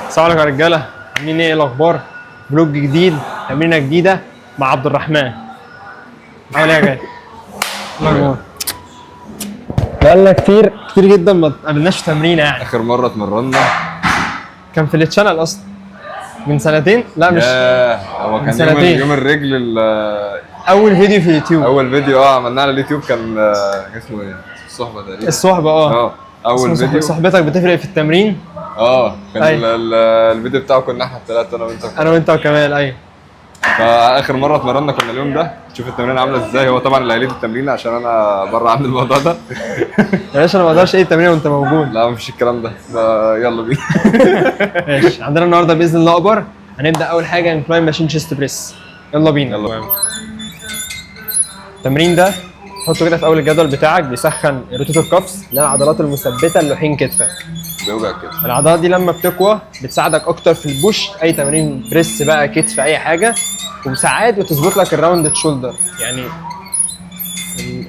السلام عليكم يا رجاله، عاملين ايه الاخبار؟ فلوج جديد، تمرينه جديده مع عبد الرحمن. عامل ايه يا جاي؟ الاخبار بقالنا كتير جدا ما قابلناش في تمرينه يعني. اخر مره اتمرنا كان في التشانل اصلا من سنتين، لا مش هو كان سنتين. يوم الرجل اول فيديو في اليوتيوب. اول فيديو عملناه على اليوتيوب كان اسمه ايه؟ الصحبه تقريبا. الصحبه اول فيديو. صحبتك بتفرق في التمرين. كان أيوة. الفيديو بتاعه كنا احنا الثلاثه انا وانت وكمال. ايوه فاخر مره اتمرنا كنا اليوم ده. شوف التمرين عامله ازاي. هو طبعا اللي هيليد التمرين عشان انا بره عن الموضوع ده. يا باشا انا ما اقدرش ايه التمرين وانت موجود. لا مفيش الكلام ده. يلا بينا. ماشي، عندنا النهارده باذن الله اكبر هنبدا اول حاجه انكلاين ماشين شيست بريس. يلا بينا. يلا. التمرين ده حطه كده في اول الجدول بتاعك، بيسخن روتيتور كافس اللي هي العضلات المثبته اللوحين كتفك. بيوجع كده. العضلات دي لما بتقوى بتساعدك اكتر في البوش، اي تمرين بريس بقى، كتف، اي حاجه، وساعات بتظبط لك الراوندد شولدر. يعني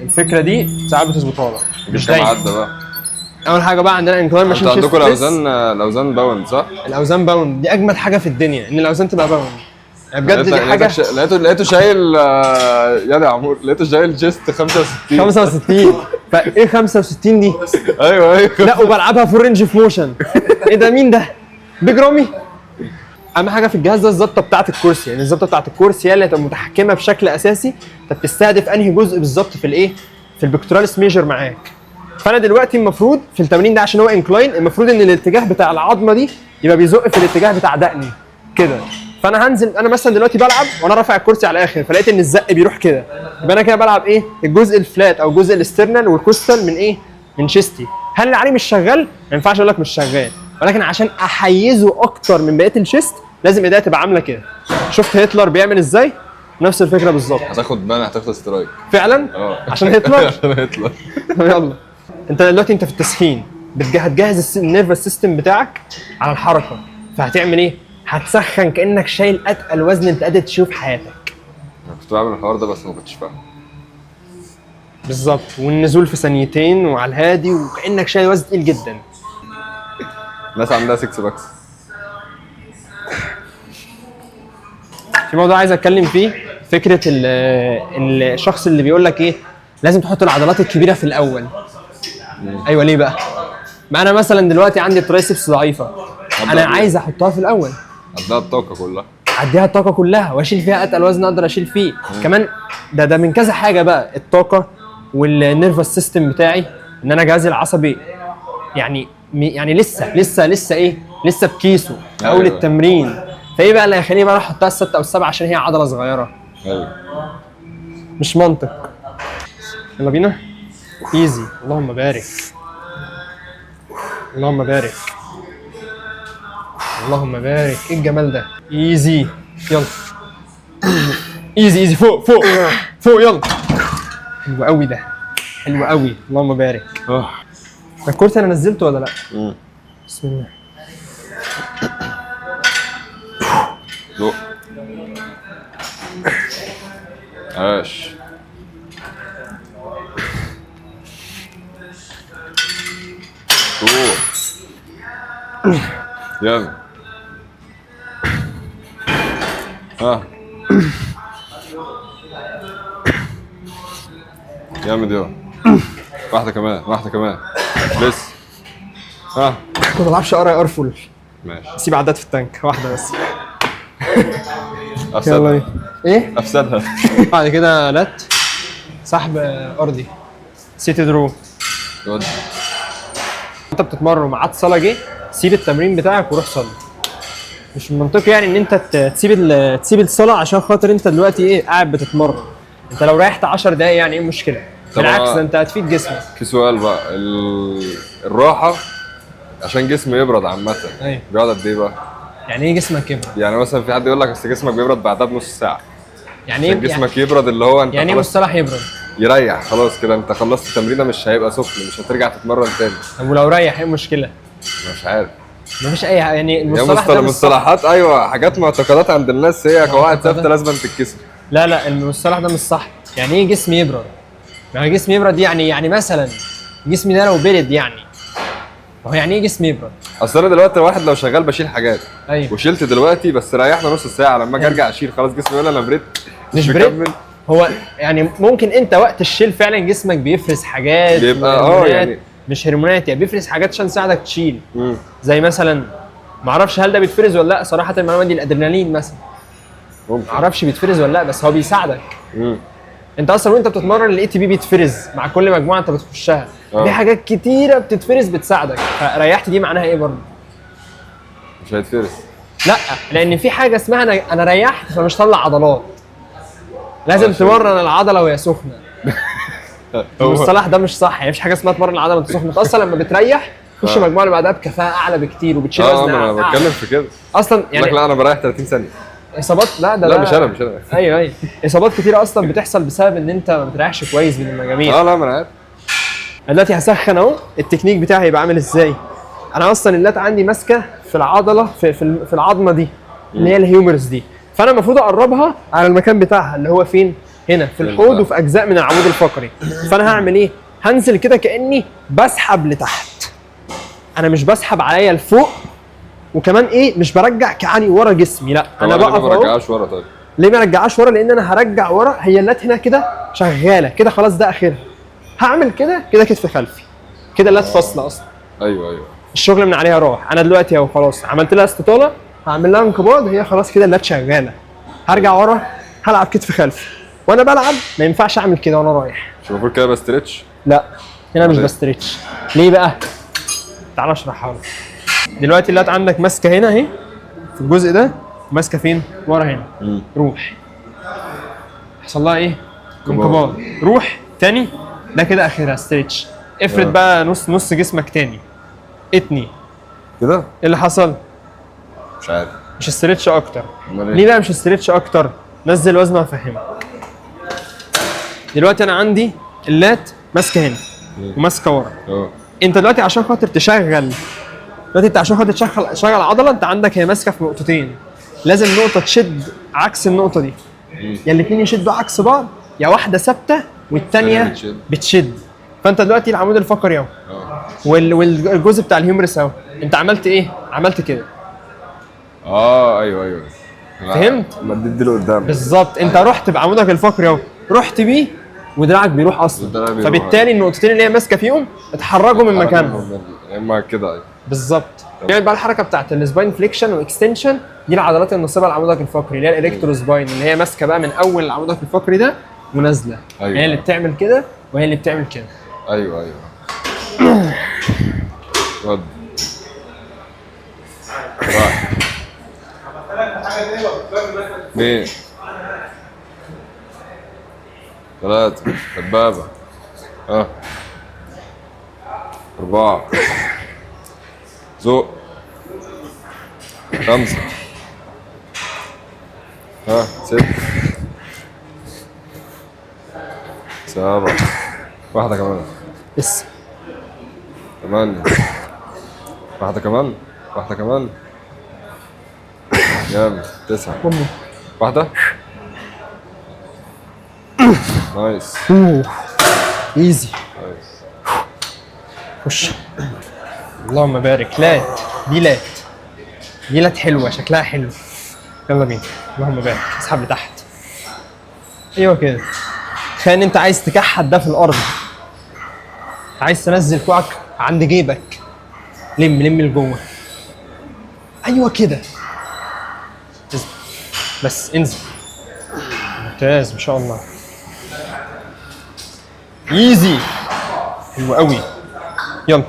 الفكره دي ساعات بتظبطها لك مش كام دايما. عدى بقى؟ اول حاجه بقى عندنا انكلاين ماشين انتوا شيست عندكم بريس. الاوزان باوند صح؟ الاوزان باوند دي اجمد حاجه في الدنيا، ان الاوزان تبقى باوند. يعني بجد دي حاجه. لقيته شايل يا عمور، لقيته شايل جيست 65. 65. فايه 65 دي؟ ايوه لا وبلعبها فول رينج في موشن. ايه ده؟ مين ده؟ بيج رامي. اهم حاجه في الجهاز ده الظبطه بتاعه الكرسي، يعني الظبطه بتاعه الكرسي هي اللي هتبقى متحكمه بشكل اساسي. انت بتستهدف انهي جزء بالظبط في الايه؟ في البكتوراليس ميجر معاك. فانا دلوقتي المفروض في التمرين ده عشان هو انكلاين، المفروض ان الاتجاه بتاع العظمه دي يبقى بيزق في الاتجاه بتاع دقني كده. فانا هنزل، انا مثلا دلوقتي بلعب وانا رافع الكرسي على الاخر، فلقيت ان الزق بيروح كده، يبقى انا كده بلعب ايه؟ الجزء الفلات او الجزء الاسترنال والكوستال من ايه؟ من شيستي. هل اللي عليه مش شغال؟ ما ينفعش اقول لك مش شغال، ولكن عشان احيزه اكتر من بقيه الشيست لازم ايديا تبقى عامله كده. شفت هتلر بيعمل ازاي؟ نفس الفكره بالظبط. هتاخد سترايك فعلا؟ عشان هتلر. عشان هتلر. يلا انت دلوقتي في التسخين هتجهز النيرفس سيستم بتاعك على الحركه. فهتعمل ايه؟ هتسخن كانك شايل اتقل وزن انت قادر تشوف حياتك. انا كنت بعمل الحوار ده بس ما كنتش فاهم. بالظبط، والنزول في ثانيتين وعلى الهادي وكانك شايل وزن تقيل جدا. الناس عندها 6 باكس. في موضوع عايز اتكلم فيه، فكره الشخص اللي بيقول لك ايه؟ لازم تحط العضلات الكبيره في الاول. ايوه ليه بقى؟ ما انا مثلا دلوقتي عندي ترايسبس ضعيفه، انا عايز احطها في الاول. عندها الطاقه كلها. اديها الطاقه كلها واشيل فيها اتقل وزن اقدر اشيل فيه. كمان ده من كذا حاجه بقى، الطاقه والنيرفس سيستم بتاعي، ان انا جهازي العصبي يعني لسه ايه؟ لسه بكيسه في اول أيوة. التمرين. فايه بقى اللي هيخليني بقى احطها الستة او السبعة؟ عشان هي عضله صغيره. ايوه مش منطق. يلا بينا. ايزي. اللهم بارك. اللهم بارك. اللهم بارك. ايه الجمال ده؟ ايزي. يلا. ايزي فوق يلا. حلو قوي ده، حلو قوي. اللهم بارك. الكرسي انا نزلته ولا لا؟ بسم الله. ذوق. عاش. يلا. جامد يلا. واحدة كمان لسه. ما بلعبش ار فول. ماشي. سيب عدات في التانك، واحده بس. افسدها. ايه؟ افسدها. بعد كده لات سحب ارضي، سيتي درو. جود. انت بتتمرن وميعاد صلاه جه، سيب التمرين بتاعك وروح صلي. مش منطقي يعني ان انت تسيب الصلاه عشان خاطر انت دلوقتي ايه؟ قاعد بتتمرن. انت لو ريحت 10 دقايق يعني ايه المشكله؟ بالعكس ده انت هتفيد جسمك. في سؤال بقى، الراحة عشان جسمي يبرد عامة. ايوه. بيقعد قد ايه بقى؟ يعني ايه جسمك يبرد؟ يعني مثلا في حد يقول لك اصل جسمك بيبرد بعدها بنص ساعة. يعني ايه عشان جسمك يبرد اللي هو انت يعني ايه مصطلح يبرد؟ يريح خلاص كده، انت خلصت التمرينه مش هيبقى سخن، مش هترجع تتمرن تاني. طب ولو ريح ايه المشكله؟ مش عارف. مفيش اي حاجه يعني. هي المصطلح ده مصطلحات. ايوه حاجات معتقدات عند الناس، هي قواعد ثابته لازم تتكسر. لا المصطلح ده مش صح. يعني ايه جسم يبرد؟ يعني جسم يبرد يعني مثلا جسمي ده لو برد يعني هو يعني ايه جسم يبرد؟ اصل انا دلوقتي واحد لو شغال بشيل حاجات ايوه وشلت دلوقتي بس ريحنا نص ساعه، لما اجي ارجع اشيل خلاص جسمي يقول انا بريت مش مكمل. بريد. هو يعني ممكن انت وقت الشيل فعلا جسمك بيفرز حاجات بيبقى وهرمونات، يعني مش هرمونات، يعني بيفرز حاجات عشان تساعدك تشيل. مم. زي مثلا معرفش هل ده بيتفرز ولا لا صراحه، المعلومه دي الادرينالين مثلا ممكن. معرفش بيتفرز ولا لا، بس هو بيساعدك. مم. انت اصلا وانت بتتمرن الاي تي بي بيتفرز مع كل مجموعه انت بتخشها. اه. دي حاجات كتيره بتتفرز بتساعدك، فريحت دي معناها ايه برضه؟ مش هيتفرس. لا، لان في حاجه اسمها انا ريحت فمش طلع عضلات. لازم عشان- تمرن العضله وهي سخنه. المصطلح ده مش صح، يعني مفيش حاجه اسمها تمرن العضله وانت سخن. انت اصلا لما بتريح تخش المجموعه اللي بعدها بكفاءه اعلى بكتير وبتشيل اه وزن انا أعلى. بتكلم في كده. اصلا يقول يعني لك لا انا بريح 30 ثانيه. اصابات، لا ده لا ده- مش انا. ايوه اصابات كتيره اصلا بتحصل بسبب ان انت ما بتريحش كويس بين المجاميع. اه لا ما انا عارف. انا دلوقتي هسخن اهو. التكنيك بتاعي هيبقى عامل ازاي؟ انا اصلا اللات عندي ماسكه في العضله في العظمه دي اللي هي الهيومرس دي، فانا المفروض اقربها على المكان بتاعها اللي هو فين؟ هنا في الحوض وفي اجزاء من العمود الفقري. فانا هعمل ايه؟ هنزل كده كاني بسحب لتحت. انا مش بسحب عليا لفوق، وكمان ايه مش برجع كعاني ورا جسمي، لا انا طب بقف ما اهو. برجعهاش ورا. طيب ليه ما ارجعهاش ورا؟ لان انا هرجع ورا، هي اللات هنا كده شغاله كده خلاص ده اخرها. هعمل كده كده كتف خلفي كده، اللات فاصله اصلا، ايوه الشغل من عليها راح. انا دلوقتي اهو خلاص عملت لها استطاله، هعمل لها انقباض، هي خلاص كده اللات شغاله. هرجع ورا هلعب كتف خلفي، وانا بلعب ما ينفعش اعمل كده وانا رايح. مش المفروض كده بستريتش؟ لا هنا مش ليه؟ بستريتش. ليه بقى؟ تعال اشرحها لك. دلوقتي اللات عندك ماسكه هنا اهي في الجزء ده، ماسكه فين؟ ورا هنا. روح يحصل لها ايه؟ انقباض. روح تاني، ده كده اخرها ستريتش. افرد بقى نص جسمك تاني، اتني. كده ايه اللي حصل؟ مش عارف. مش استريتش اكتر. امال ايه؟ ليه بقى مش استريتش اكتر؟ نزل وزن وافهمك. دلوقتي انا عندي اللات ماسكه هنا وماسكه ورا. اه انت دلوقتي عشان خاطر تشغل، دلوقتي انت عشان خاطر تشغل عضله، انت عندك هي ماسكه في نقطتين، لازم نقطه تشد عكس النقطه دي، يا الاثنين يشدوا عكس بعض، يا واحده ثابته والثانيه بتشد. بتشد. فانت دلوقتي العمود الفقري اهو والجزء بتاع الهيومرس اهو، انت عملت ايه؟ عملت كده. ايوه فهمت؟ مديت دي لقدام بالظبط، انت رحت بعمودك الفقري اهو، رحت بيه ودراعك بيروح اصلا، ودراعك بيروح. فبالتالي النقطتين اللي هي ماسكه فيهم اتحركوا من مكانهم. يا اما كده. ايوه بالظبط. يعني بقى الحركه بتاعت السباين فليكشن واكستنشن دي العضلات الناصبه لعمودك الفقري اللي هي الالكترو سباين، اللي هي ماسكه بقى من اول عمودك الفقري ده ونازله. أيوة. هي اللي بتعمل كده وهي اللي بتعمل كده. ايوه ود راح. اثنين ثلاثة دبابة. ها 4 زق 5 ها 6 7 واحدة كمان لسه 8 واحدة كمان جامد 9 واحدة نايس ايزي. نايس. خش. اللهم بارك. لات دي لات حلوه، شكلها حلو. يلا بينا. اللهم بارك. اسحب لتحت. ايوه كده. تخيل ان انت عايز تكحت ده في الارض، عايز تنزل كوعك عند جيبك، لم لجوه. ايوه كده. بس انزل. ممتاز ما شاء الله. ايزي. حلو قوي. يلا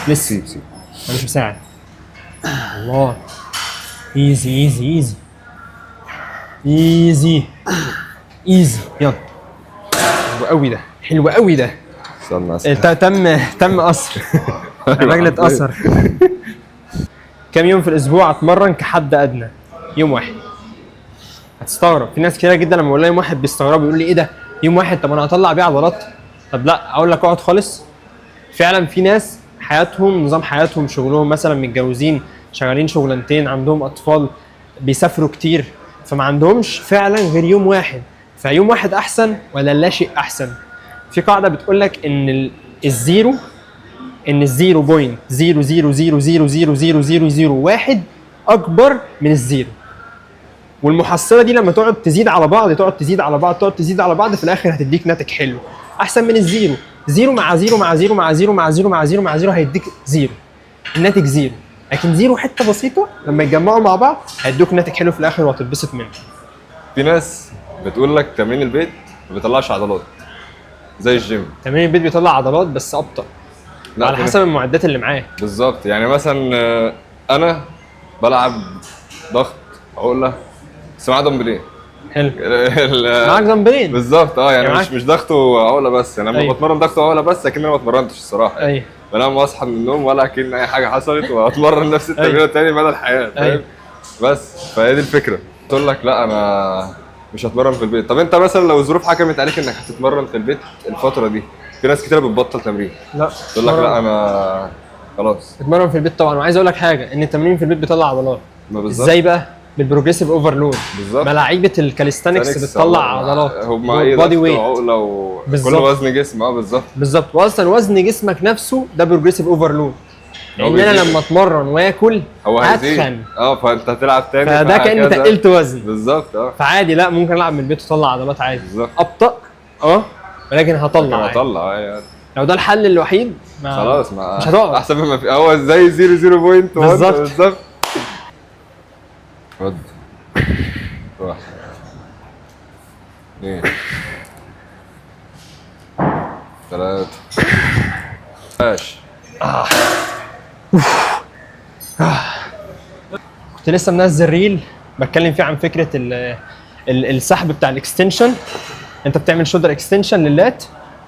لسه سيب انا مش مساعد. الله. ايزي يلا. حلو قوي ده. استنى اسف. تم قصر. الراجل اتأثر. كام يوم في الاسبوع اتمرن كحد ادنى؟ يوم واحد. هتستغرب، في ناس كتير جدا لما بقول لها يوم واحد بيستغربوا، يقول لي ايه ده يوم واحد؟ طب انا هطلع بيه عضلات؟ طب لا، اقول لك اقعد خالص. فعلا في ناس حياتهم، نظام حياتهم، شغلهم مثلا متجوزين شغالين شغلانتين، عندهم اطفال، بيسافروا كتير، فما عندهمش فعلا غير يوم واحد. فيوم واحد احسن ولا لا شيء احسن؟ في قاعده بتقول لك ان الزيرو ان الزيرو بوينت 0.0000001 اكبر من الزيرو، والمحصله دي لما تقعد تزيد على بعض تقعد تزيد على بعض تقعد تزيد على بعض في الاخر هتديك ناتج حلو احسن من الزيرو. زيرو مع زيرو مع زيرو مع زيرو مع زيرو مع زيرو مع زيرو هيديك زيرو، الناتج زيرو. لكن زيرو حته بسيطه لما يتجمعوا مع بعض هيدوك ناتج حلو في الاخر وهتتبسط منه. في ناس بتقول لك تمرين البيت ما بيطلعش عضلات زي الجيم. تمرين البيت بيطلع عضلات بس ابطا على حسب المعدات اللي معاك. بالظبط. يعني مثلا انا بلعب ضغط عقله بس معايا دمبلين. حلو. معاك دمبلين بالظبط. يعني مش ضغط وعقله بس. انا لما بتمرن ضغط وعقله بس اكن انا ما اتمرنتش الصراحه. ايوه. بنام واصحى من النوم ولا اكن اي حاجه حصلت واتمرن نفس التمرين تاني مدى الحياه. فاهم؟ بس فهي دي الفكره. تقول لك لا انا مش هتمرن في البيت. طب انت مثلا لو الظروف حكمت عليك انك هتتمرن في البيت الفتره دي، في ناس كتير بتبطل تمرين. لا تقول لك لا انا خلاص اتمرن في البيت طبعا. وعايز اقول لك حاجه ان التمرين في البيت بيطلع عضلات. ازاي بقى؟ بالبروجريسيف اوفرلود. ملاعيبه الكاليستانكس بتطلع عضلات. هم ايه بودي ويت وعقله وكل وزن جسم. بالظبط. واصلا وزن جسمك نفسه ده بروجريسيف اوفرلود. لان انا لما اتمرن واكل هتخن فانت هتلعب تاني فده كاني تقلت وزن. بالظبط. فعادي لا ممكن العب من البيت واطلع عضلات عادي. بالظبط. ابطا ولكن هطلع يعني. لو ده الحل الوحيد خلاص مش هتقعد. احسن مما في هو زي 0.1 بالظبط. ود 1 2 3 ماشي. كنت لسه منزل ريل بتكلم فيه عن فكره السحب بتاع الاكستنشن. انت بتعمل شولدر اكستنشن للات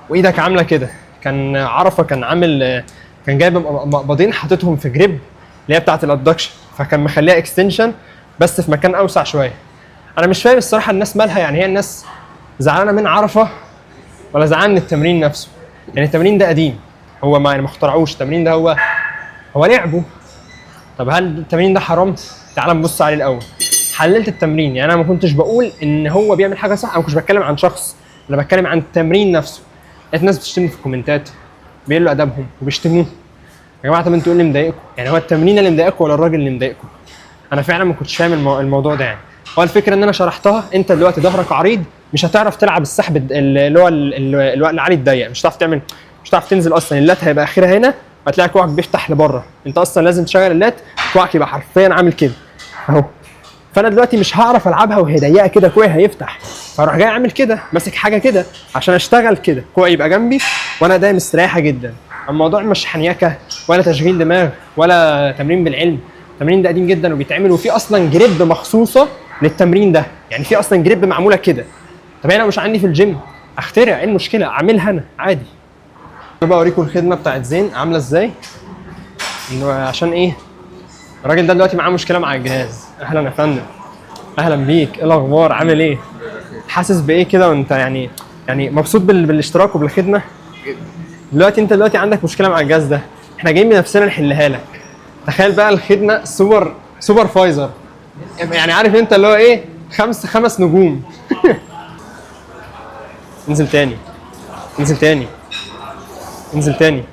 وايدك عامله كده. كان عرفه كان جايب مقبضين حاططهم في جريب اللي هي بتاعه الادكشن، فكان مخليها اكستنشن بس في مكان اوسع شويه. انا مش فاهم الصراحه الناس مالها. يعني هي الناس زعلانه من عرفه ولا زعلانه من التمرين نفسه؟ يعني التمرين ده قديم، هو ما اخترعوش التمرين ده، هو لعبه. طب هل التمرين ده حرام؟ تعال نبص عليه الاول. حللت التمرين. يعني انا ما كنتش بقول ان هو بيعمل حاجه صح، انا ما كنتش بتكلم عن شخص، انا بتكلم عن التمرين نفسه. لقيت ناس بتشتمني في الكومنتات بيقلوا ادبهم وبيشتموه. يا جماعه طب انتوا ايه اللي مضايقكم؟ يعني هو التمرين اللي مضايقكم ولا الراجل اللي مضايقكم؟ انا فعلا ما كنتش فاهم الموضوع ده. يعني هو الفكره ان انا شرحتها. انت دلوقتي ظهرك عريض مش هتعرف تلعب السحب اللي هو العالي الضيق، مش هتعرف تنزل اصلا. اللات هيبقى اخرها هنا هتلاقي كوعك بيفتح لبره. انت اصلا لازم تشغل اللات كوعك يبقى حرفيا عامل كده اهو. فانا دلوقتي مش هعرف العبها وهي ضيقه كده كوعي هيفتح، فاروح جاي اعمل كده ماسك حاجه كده عشان اشتغل كده كوعي يبقى جنبي وانا ده مستريحه جدا. الموضوع مش حنيكه ولا تشغيل دماغ ولا تمرين بالعلم. التمرين ده قديم جدا وبيتعمل، وفي اصلا جريب مخصوصه للتمرين ده. يعني في اصلا جريب معموله كده. طب انا مش عندي في الجيم اخترع ايه المشكله؟ اعملها انا عادي. انا بقى اوريكم الخدمه بتاعت زين عامله ازاي. انه عشان ايه؟ الراجل ده دلوقتي معاه مشكله مع الجهاز. اهلا يا فندم. اهلا بيك. ايه الاخبار؟ عامل ايه؟ حاسس بايه كده وانت يعني مبسوط بالاشتراك وبالخدمه؟ دلوقتي انت عندك مشكله مع الجهاز ده، احنا جايين بنفسنا نحلها لك. تخيل بقى الخدمه سوبر فايزر. يعني عارف انت اللي هو ايه؟ 5 نجوم. انزل تاني. انزل تاني. انزل تاني.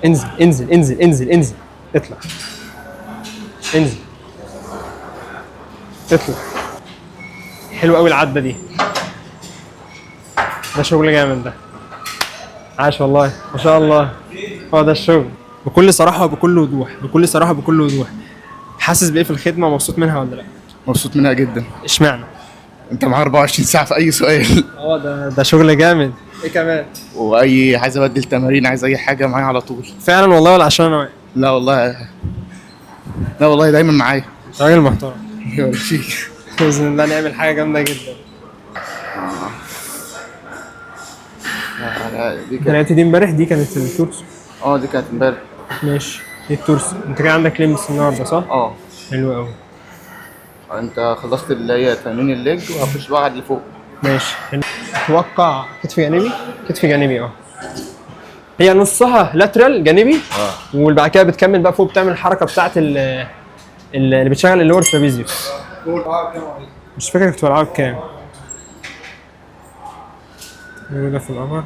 انزل انزل انزل انزل انزل. اطلع. انزل. اطلع. حلو قوي العدة دي. ده شغل جامد ده. عاش والله ما شاء الله. هو ده الشغل. بكل صراحة وبكل وضوح. بكل صراحة وبكل وضوح. حاسس بايه في الخدمة ومبسوط منها ولا لا؟ مبسوط منها جدا. اشمعنى؟ انت معاك 24 ساعة في اي سؤال. ده شغل جامد. ايه كمان؟ واي عايز ابدل تمارين، عايز اي حاجة معايا على طول. فعلا والله ولا عشان انا؟ لا والله دايما معايا. راجل محترم. يبارك فيك. باذن الله نعمل حاجة جامدة جدا. دي امبارح دي كانت التورس. دي كانت امبارح. ماشي. دي التورس. انت كان عندك لمس النهارده صح؟ حلو قوي. انت خلصت اللي هي تمرين الليج وهخش بقى على اللي فوق. ماشي. اتوقع كتف جانبي. كتف جانبي هي نصها لاترال جانبي وبعد كده بتكمل بقى فوق، بتعمل الحركه بتاعت اللي بتشغل اللور ترابيزيوس. مش فاكر كنت بلعب كام. ده في القمر.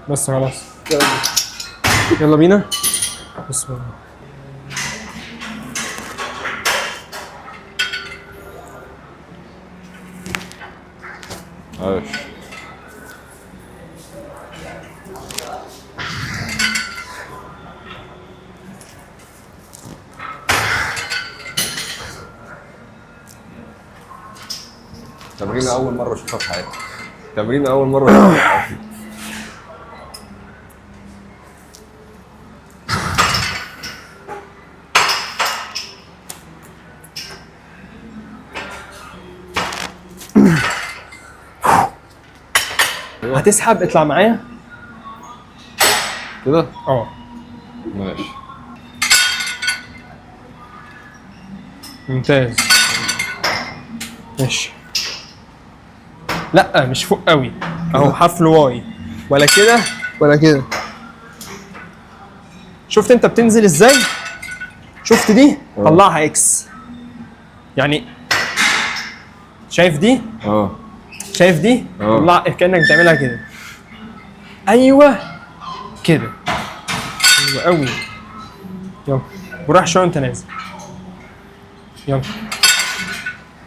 بس خلاص يلا بينا. بسم الله. عاش. تمرين اول مره اشوفها في حياتي. تمرين اول مره اشوفها في حياتي. هتسحب اطلع معايا كده؟ ماشي. ممتاز. ماشي. لا مش فوق قوي اهو، حفل واي ولا كده ولا كده. شفت انت بتنزل ازاي؟ شفت دي؟ طلعها اكس. يعني شايف دي؟ شايف دي؟ طلع كانك بتعملها كده. ايوه كده. حلو قوي. يلا وراح شويه وانت نازل. يلا.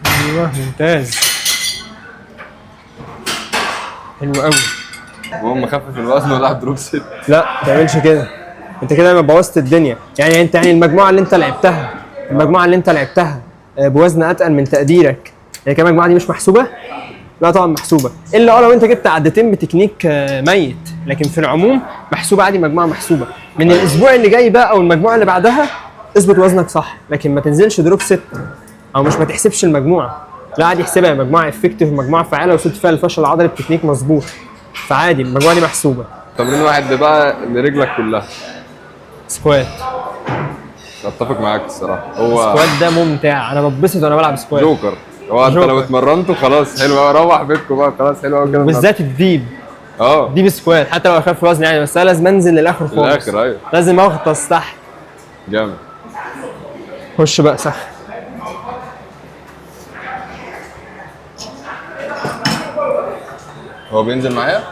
ايوه ممتاز. حلو قوي. المهم خفف الوزن والعب دروب ست. لا ما تعملش كده، انت كده بوظت الدنيا. يعني انت المجموعه اللي انت لعبتها بوزن اتقل من تقديرك، هي كمان المجموعه دي مش محسوبه؟ لا طبعا محسوبه، الا لو انت جبت عدتين بتكنيك ميت، لكن في العموم محسوبه عادي، مجموعه محسوبه. من الاسبوع اللي جاي بقى او المجموعه اللي بعدها اظبط وزنك صح، لكن ما تنزلش دروب 6 او مش ما تحسبش المجموعه، لا عادي احسبها مجموعه افكتيف مجموعه فعاله وصلت فيها الفشل العضلي بتكنيك مظبوط، فعادي المجموعه دي محسوبه. تمرين واحد بقى لرجلك كلها. سكوات. اتفق معاك الصراحه. هو سكوات ده ممتع، انا بتبسط وانا بلعب سكوات. جوكر. هو انت لو اتمرنته خلاص حلو قوي، روح بيتكم بقى خلاص حلو قوي كده. بالذات الديب. اه ديب سكوات حتى لو اخف وزن يعني، بس انا لازم انزل للاخر خالص. للاخر ايوه. لازم اغطس تحت. جامد. خش بقى سخن. هو بينزل معايا؟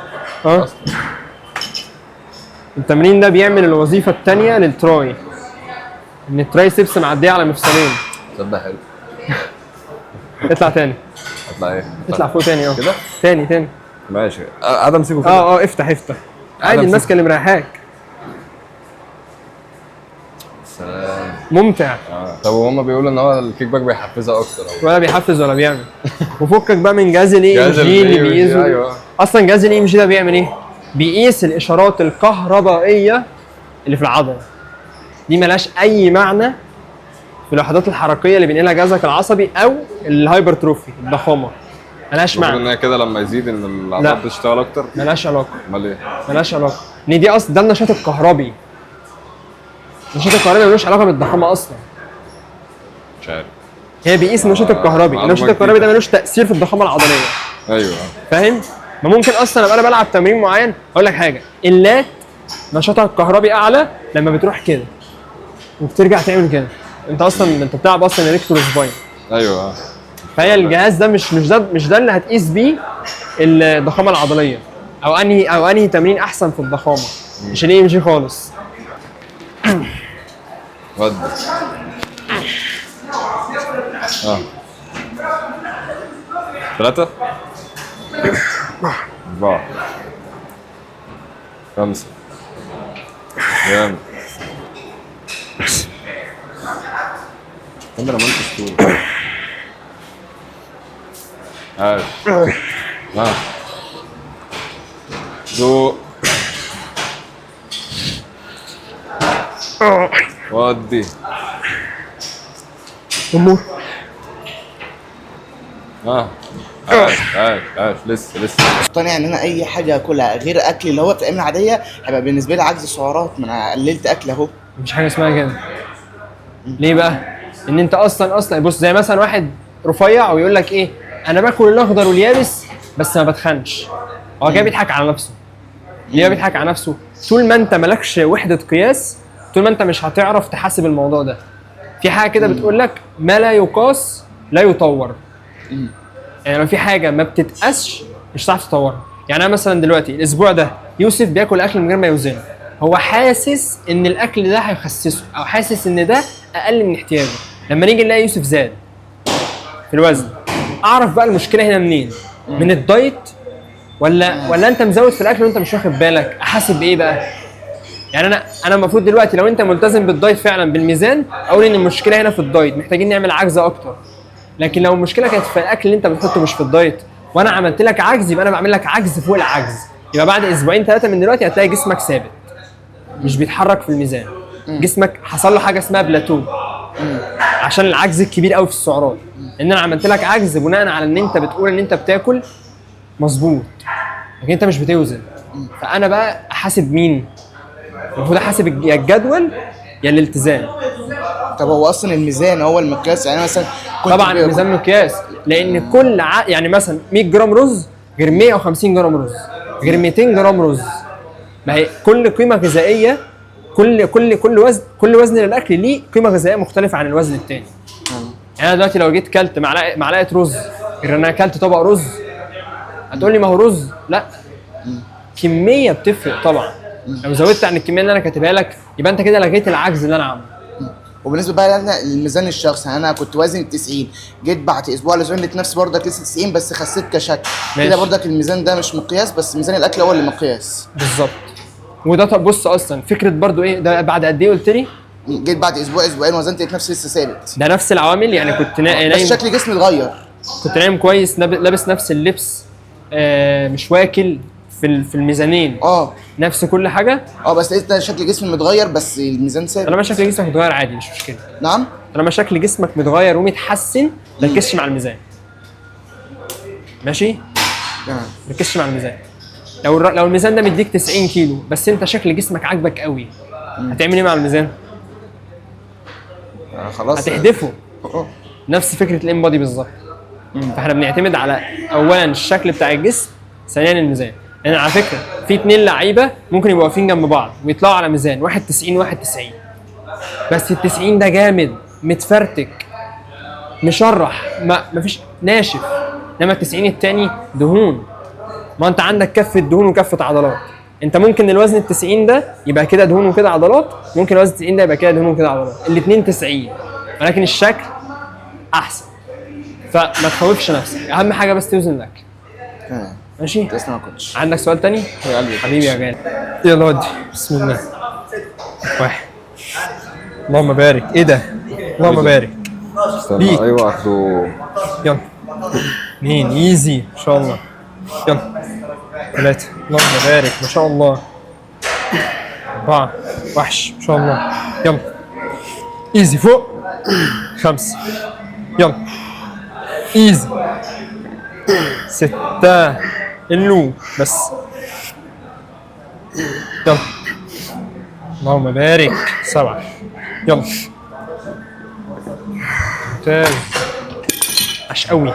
التمرين ده بيعمل الوظيفه الثانيه للتراي، ان الترايسبس معديه على مفصلين. تصدق حلو. اطلع تاني. اطلع ايه؟ اطلع فوق تاني كده؟ تاني ماشي. قاعد امسكه كده. افتح عادي الماسكه اللي مريحاك. سلام. ممتع. طب وهم بيقولوا ان هو الكيك باك بيحفزها اكتر ولا بيحفز ولا بيعمل. وفكك بقى من جهاز الاي ام جهاز جي اللي ال EMG بيقيسه. أيوة. اصلا جهاز الاي ام جي ده بيعمل ايه؟ بيقيس الاشارات الكهربائيه اللي في العضله. دي ملهاش اي معنى في الوحدات الحركيه اللي بينقلها جهازك العصبي او الهايبرتروفي الضخامه. ملهاش معنى. ان هي كده لما يزيد ان العضلات تشتغل اكتر. ملهاش علاقه. امال ايه؟ ملهاش علاقه. ان دي اصلا ده النشاط الكهربي. النشاط الكهربي ملوش علاقه بالضخامه اصلا. مش عارف. هي بيقيس النشاط الكهربي، النشاط الكهربي ده ملوش تاثير في الضخامه العضليه. ايوه فاهم؟ ما ممكن اصلا ابقى انا بلعب تمرين معين، اقول لك حاجه، اللات نشاطها الكهربي اعلى لما بتروح كده وبترجع تعمل كده. انت اصلا انت بتلعب اصلا ريكتور سباين. ايوه. فهي الجهاز ده مش ده اللي هتقيس بيه الضخامه العضليه او انهي تمرين احسن في الضخامه. مش الاي ام جي خالص. ودي. 3 4 5 جامد. كده لما انت تقول عارف. ذوق. ودي. امور. عاش لسه مقتنع ان انا اي حاجه اكلها غير اكل اللي هو بتعمل عاديه هيبقى بالنسبه لي عجز سعرات، ما انا قللت اكل اهو. مفيش حاجه اسمها كده. ليه بقى؟ ان انت اصلا بص زي مثلا واحد رفيع ويقول لك ايه، انا باكل الاخضر واليابس بس ما بتخنش. هو كده بيضحك على نفسه. ليه بيضحك على نفسه؟ طول ما انت مالكش وحده قياس، طول ما انت مش هتعرف تحاسب الموضوع ده. في حاجه كده بتقول لك ما لا يقاس لا يطور. يعني لو في حاجه ما بتتقاسش مش هتعرف تطورها. يعني انا مثلا دلوقتي الاسبوع ده يوسف بياكل اكل من غير ما يوزنه، هو حاسس ان الاكل ده هيخسسه او حاسس ان ده اقل من احتياجه. لما نيجي نلاقي يوسف زاد في الوزن، اعرف بقى المشكله هنا منين؟ من الدايت ولا انت مزود في الاكل وانت مش واخد بالك؟ احاسب بايه بقى؟ يعني انا المفروض دلوقتي لو انت ملتزم بالدايت فعلا بالميزان، اقول ان المشكله هنا في الدايت، محتاجين نعمل عجز اكتر. لكن لو المشكله كانت في الاكل اللي انت بتحطه مش في الدايت، وانا عملت لك عجز، يبقى انا بعمل لك عجز فوق العجز. يبقى بعد اسبوعين 3 من دلوقتي هتلاقي جسمك ثابت مش بيتحرك في الميزان. جسمك حصل له حاجه اسمها بلاتو عشان العجز الكبير قوي في السعرات. ان انا عملت لك عجز بناء على ان انت بتقول ان انت بتاكل مظبوط لكن انت مش بتوزن. فانا بقى احاسب مين؟ المفروض احاسب يا الجدول يا الالتزام. طب هو اصلا الميزان هو المقياس؟ يعني مثلا طبعا الميزان مقياس، لان كل يعني مثلا 100 جرام رز غير 150 جرام رز غير 200 جرام رز. ما هي كل قيمه غذائيه، كل وزن للاكل ليه قيمه غذائيه مختلفه عن الوزن الثاني. يعني انا دلوقتي لو جيت كلت معلقه رز غير انا اكلت طبق رز، هتقول لي ما هو رز. لا، كميه بتفرق طبعا. لو زودت عن الكميه اللي انا كاتبها لك يبقى انت كده لغيت العجز اللي انا عامله. وبالنسبه بقى لنا الميزان الشخصي، انا كنت وزن 90، جيت بعد اسبوع لقيت نفسي برضك لسه 90 بس خسيت كشكل كده، برضك الميزان ده مش مقياس، بس ميزان الاكل هو اللي مقياس. بالظبط. وده طب بص اصلا فكره برضو ايه ده بعد قد ايه قلت لي؟ جيت بعد اسبوعين وزنت لقيت نفسي لسه ثابت. ده نفس العوامل يعني كنت نايم بس شكل جسمي اتغير، كنت نايم كويس لابس نفس اللبس، مش واكل في الميزانين نفس كل حاجه. بس لقيت شكل جسمي متغير بس الميزان ثابت. طالما شكل جسمك متغير عادي مش مشكله. نعم، طالما شكل جسمك متغير ومتحسن ما تركزش مع الميزان. ماشي؟ ما تركزش مع الميزان. لو الميزان ده مديك 90 كيلو بس انت شكل جسمك عاجبك قوي، هتعمل ايه مع الميزان؟ خلاص هتحدفه. نفس فكره الانبادي بالظبط. فاحنا بنعتمد على اولا الشكل بتاع الجسم، ثانيا الميزان. يعني على فكره في 2 لعيبه ممكن يبقوا واقفين جنب بعض ويطلعوا على ميزان واحد 90 واحد 90، بس ال 90 ده جامد متفرتك مشرح ما فيش ناشف، انما ال 90 التاني دهون. ما انت عندك كفه دهون وكفه عضلات. انت ممكن الوزن ال 90 ده يبقى كده دهون وكده عضلات، ممكن الوزن 90 ده يبقى كده دهون وكده عضلات، الاثنين 90 ولكن الشكل احسن. فما تخوفش نفسك، اهم حاجه بس توزن الاكل. ماشي؟ تسلم يا كوتش. عندك سؤال تاني؟ يا قلبي حبيبي يا غالي. يلا ودي بسم الله. واحد. اللهم بارك. ايه ده؟ اللهم بارك. استنى ايوه اخده. يلا. 2 ايزي ان شاء الله. يلا 3 اللهم بارك ما شاء الله. 4 وحش ما شاء الله. يلا ايزي فوق. 5 يلا ايزي. 6 اللو بس. يلا اللهم بارك. 7 يلا ممتاز. عاش قوي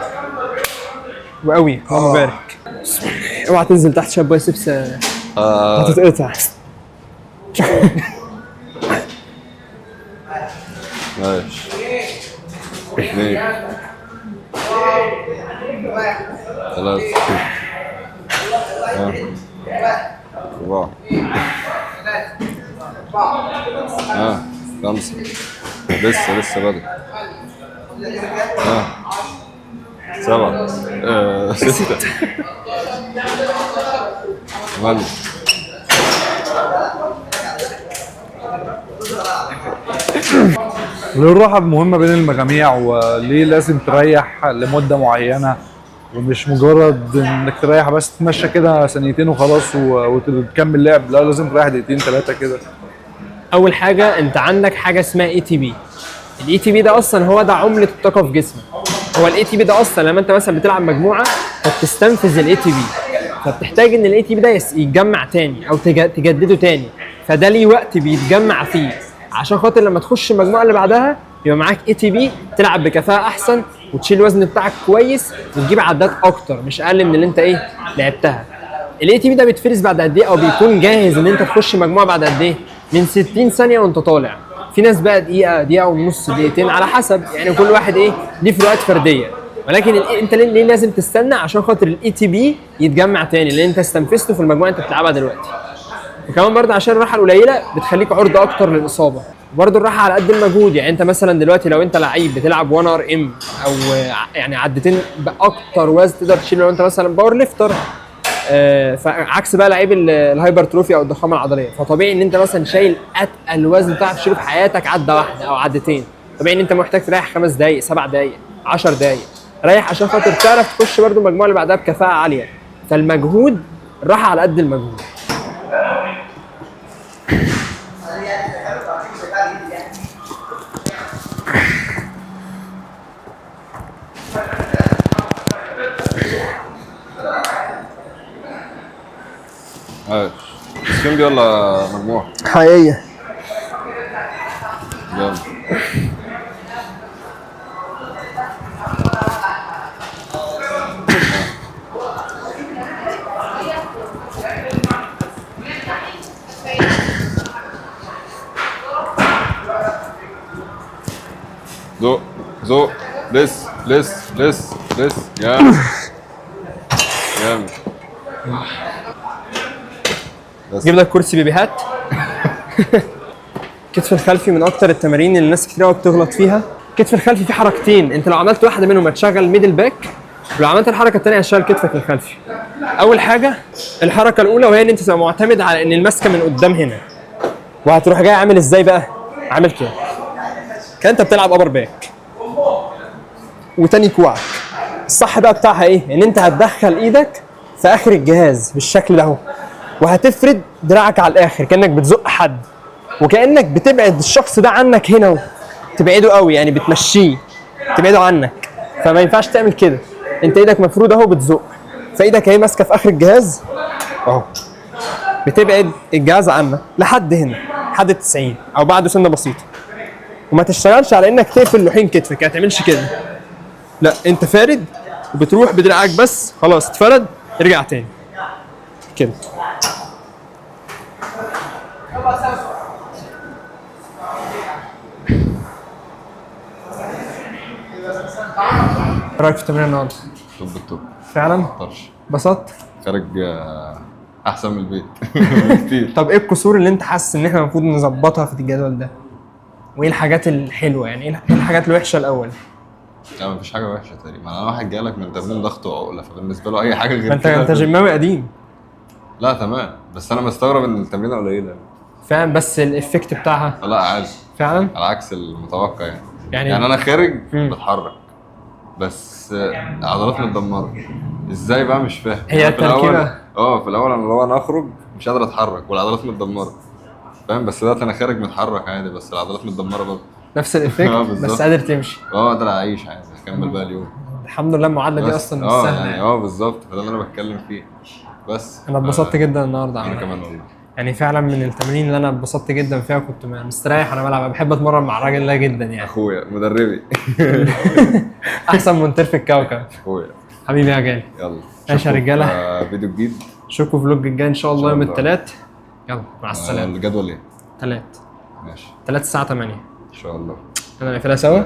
وقوي. اللهم بارك. اوعى تنزل تحت شاب بايسبس هتتقطع. ماشي. 2 3 4 5 لسه بدري. 7 6 8. ليه الراحة مهمة بين المجاميع، وليه لازم تريح لمدة معينة ومش مجرد انك تريح بس تتمشى كده ثانيتين وخلاص وتكمل لعب؟ لا، لازم تريح 2 3 كده. اول حاجه انت عندك حاجه اسمها اي تي بي. الاي تي بي ده اصلا هو ده عمله الطاقه في جسمك. هو الاي تي بي ده اصلا لما انت مثلا بتلعب مجموعه فبتستنفذ الاي تي بي، فبتحتاج ان الاي تي بي ده يتجمع تاني او تجدده تاني، فده ليه وقت بيتجمع فيه عشان خاطر لما تخش المجموعه اللي بعدها يبقى معاك اي تي بي تلعب بكفاءه احسن وتشيل الوزن بتاعك كويس وتجيب عدات اكتر مش اقل من اللي انت لعبتها. الاي تي بي ده بيتفرز بعد قد ايه او بيكون جاهز ان انت تخش مجموعه بعد قد ايه؟ من 60 ثانيه وانت طالع. في ناس بقى دقيقه ونص دقيقتين على حسب، يعني كل واحد ليه فروقات فرديه. ولكن انت ليه لازم تستنى؟ عشان خاطر الاي تي بي يتجمع تاني، لان انت استنفذته في المجموعه انت بتلعبها دلوقتي. وكمان برضه عشان الراحه القليله بتخليك عرضه اكتر للاصابه. وبرضه الراحه على قد المجهود، يعني انت مثلا دلوقتي لو انت لعيب بتلعب 1 ار ام او يعني عدتين باكتر وزن تقدر تشيله، لو انت مثلا باور ليفتر، فعكس بقى لعيب الهايبر تروفي او الضخامه العضليه، فطبيعي ان انت مثلا شايل اتقل وزن تعرف تشيله في حياتك عده واحده او عدتين، طبيعي ان انت محتاج تريح 5 دقائق 7 دقائق 10 دقائق ريح عشان خاطر تعرف تخش برضه المجموعه اللي بعدها بكفاءه عاليه. فالمجهود الراحه على قد المجهود. سكين دي ولا مجموعة؟ حقيقيه. جامد. زق زق لس لس لس لس. جامد جامد. جيب لك كرسي بيبيهات. الكتف الخلفي من اكتر التمارين اللي الناس كتير قوي بتغلط فيها. الكتف الخلفي فيه حركتين، انت لو عملت واحده منهم هتشغل ميدل باك، ولو عملت الحركه الثانيه هتشغل كتفك الخلفي. اول حاجه الحركه الاولى، وهي ان انت تبقى معتمد على ان الماسكه من قدام هنا، وهتروح جاي عامل ازاي بقى؟ عامل كده كان انت بتلعب ابر باك وتاني كوعك. الصح بقى بتاعها ايه؟ ان انت هتدخل ايدك في اخر الجهاز بالشكل ده اهو، وهتفرد دراعك على الاخر كانك بتزق حد، وكانك بتبعد الشخص ده عنك هنا اهو، تبعده قوي يعني بتمشيه تبعده عنك. فما ينفعش تعمل كده، انت ايدك مفروده اهو بتزق، فايدك اهي ماسكه في اخر الجهاز اهو، بتبعد الجهاز عنك لحد هنا لحد 90 او بعده سنه بسيطه. وما تشتغلش على انك تقفل لوحين كتفك، ما تعملش كده، لا انت فارد وبتروح بدراعك بس، خلاص اتفرد ارجع تاني كده. ايه رايك في التمرين النهارده؟ توب التوب فعلا طرش. انبسطت؟ خارج احسن من البيت كتير. طب ايه القصور اللي انت حاسس ان احنا المفروض نظبطها في الجدول ده؟ وايه الحاجات الحلوه يعني؟ ايه الحاجات الوحشه الاول؟ لا مفيش حاجه وحشه تقريبا. انا واحد جالك من تمرين ضغط وعقله، فبالنسبه له اي حاجه غير ما انت كده انت جيماوي قديم. لا تمام، بس انا مستغرب ان التمرينه قليله. فاهم، بس الافكت بتاعها لا عادي فعلا على عكس المتوقع يعني يعني انا خارج بتحرك بس عضلات متدمره. ازاي بقى مش فاهم. هي يعني في الأول- التركيبة. في الاول انا لو انا اخرج مش قادر اتحرك والعضلات متدمره، فاهم؟ بس دلوقتي انا خارج متحرك عادي بس العضلات متدمره برضه. نفس الافكت بالظبط. بس قادر تمشي. اقدر اعيش عادي اكمل بقى اليوم. الحمد لله المعادله دي بس اصلا مش سهله يعني بالظبط، فده اللي انا بتكلم فيه. بس انا اتبسطت جدا النهارده انا عامة. كمان والله. يعني فعلا من التمارين اللي انا اتبسطت جدا فيها، كنت مستريح وانا بلعب. بحب اتمرن مع الراجل ده جدا يعني. اخويا مدربي. احسن مونتير في الكوكب. اخويا حبيبي يا غالي. يلا ماشي يا نشوفكم رجالة. في فيديو جديد. اشوفكم فلوج الجاي ان شاء الله يوم الله. الثلاث. يلا مع السلامه. الجدول ايه؟ 3 ماشي 3 الساعه 8 ان شاء الله. انا نقفلها سوا.